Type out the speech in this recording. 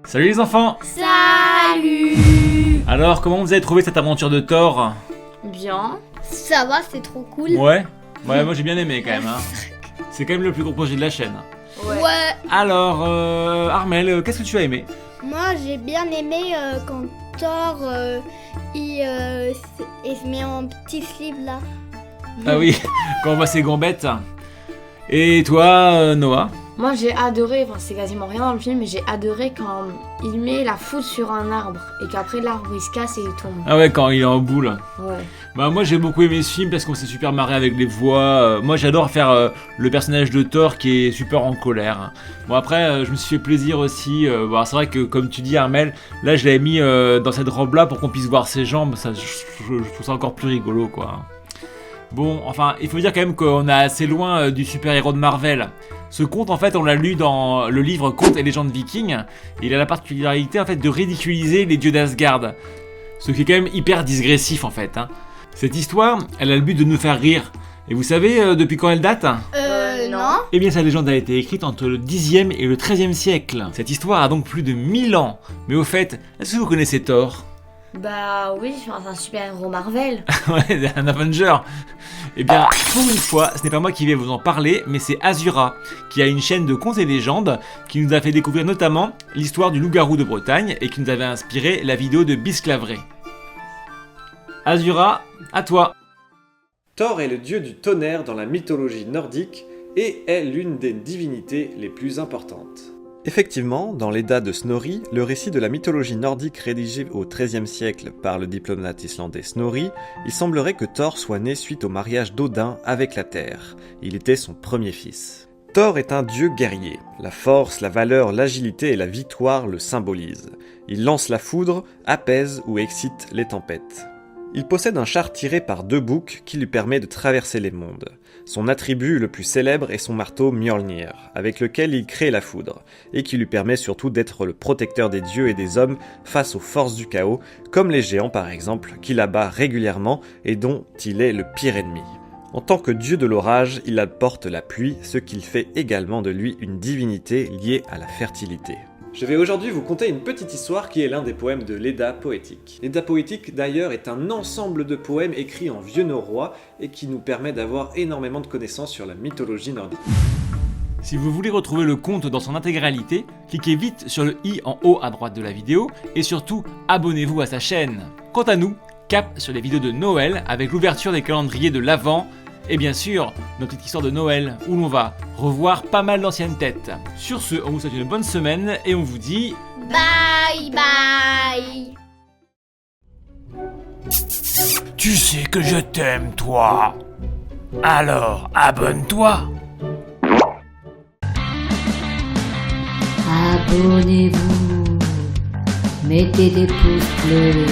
Salut les enfants! Salut! Alors, comment vous avez trouvé cette aventure de Thor? Bien. Ça va, c'est trop cool. Ouais, moi j'ai bien aimé quand même. Hein. C'est quand même le plus gros projet de la chaîne. Ouais. Alors, Armel, qu'est-ce que tu as aimé? Moi, j'ai bien aimé quand Thor il se met en petit slip là. Ah oui, quand on voit ses gambettes. Et toi, Noah? Moi j'ai adoré, enfin c'est quasiment rien dans le film, mais j'ai adoré quand il met la foudre sur un arbre et qu'après l'arbre il se casse et il tombe. Ah ouais, quand il est en boule. Ouais. Bah moi j'ai beaucoup aimé ce film parce qu'on s'est super marré avec les voix. Moi j'adore faire le personnage de Thor qui est super en colère. Bon après je me suis fait plaisir aussi. Bon, c'est vrai que comme tu dis Armel, là je l'avais mis dans cette robe là pour qu'on puisse voir ses jambes. Ça, je trouve ça encore plus rigolo quoi. Bon, enfin, il faut dire quand même qu'on est assez loin du super-héros de Marvel. Ce conte, en fait, on l'a lu dans le livre Contes et légendes vikings. Il a la particularité, en fait, de ridiculiser les dieux d'Asgard. Ce qui est quand même hyper digressif, en fait. Hein. Cette histoire, elle a le but de nous faire rire. Et vous savez depuis quand elle date? Non. Eh bien, sa légende a été écrite entre le 10e et le 13e siècle. Cette histoire a donc plus de 1000 ans. Mais au fait, est-ce que vous connaissez Thor? Bah oui, c'est un super-héros Marvel. Ouais, un Avenger. Eh bien, pour une fois, ce n'est pas moi qui vais vous en parler, mais c'est Azura, qui a une chaîne de contes et légendes, qui nous a fait découvrir notamment l'histoire du loup-garou de Bretagne, et qui nous avait inspiré la vidéo de Bisclaveret. Azura, à toi. Thor est le dieu du tonnerre dans la mythologie nordique, et est l'une des divinités les plus importantes. Effectivement, dans l'Edda de Snorri, le récit de la mythologie nordique rédigé au XIIIe siècle par le diplomate islandais Snorri, il semblerait que Thor soit né suite au mariage d'Odin avec la Terre. Il était son premier fils. Thor est un dieu guerrier. La force, la valeur, l'agilité et la victoire le symbolisent. Il lance la foudre, apaise ou excite les tempêtes. Il possède un char tiré par 2 boucs qui lui permet de traverser les mondes. Son attribut le plus célèbre est son marteau Mjolnir, avec lequel il crée la foudre, et qui lui permet surtout d'être le protecteur des dieux et des hommes face aux forces du chaos, comme les géants par exemple, qu'il abat régulièrement et dont il est le pire ennemi. En tant que dieu de l'orage, il apporte la pluie, ce qui fait également de lui une divinité liée à la fertilité. Je vais aujourd'hui vous conter une petite histoire qui est l'un des poèmes de l'Edda poétique. L'Edda poétique d'ailleurs est un ensemble de poèmes écrits en vieux norrois et qui nous permet d'avoir énormément de connaissances sur la mythologie nordique. Si vous voulez retrouver le conte dans son intégralité, cliquez vite sur le i en haut à droite de la vidéo et surtout abonnez-vous à sa chaîne. Quant à nous, cap sur les vidéos de Noël avec l'ouverture des calendriers de l'Avent et bien sûr notre petite histoire de Noël où l'on va revoir pas mal d'anciennes têtes. Sur ce, on vous souhaite une bonne semaine et on vous dit Bye bye. Tu sais que je t'aime, toi. Alors, abonne-toi. Abonnez-vous, mettez des pouces bleus.